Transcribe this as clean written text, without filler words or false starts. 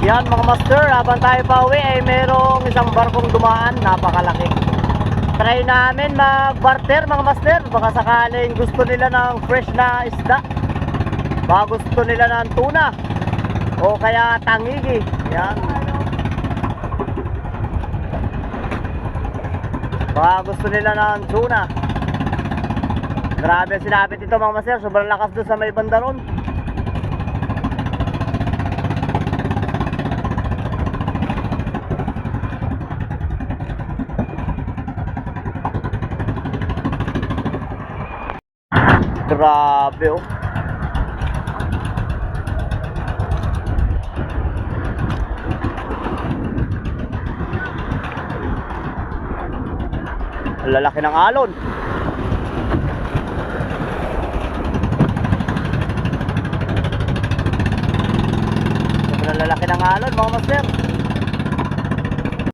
Yan mga master, habang tayo pa uwi ay merong isang barkong dumaan, napakalaki. Try namin mag-barter mga master, baka sakaling gusto nila ng fresh na isda, baka gusto nila ng tuna o kaya tangigi. Yan, baka gusto nila ng tuna. Grabe sinapit ito mga master, sobrang lakas doon sa may banda ron. Grabe oh. Lalaki ng alon. Sobrang lalaki ng alon mga master.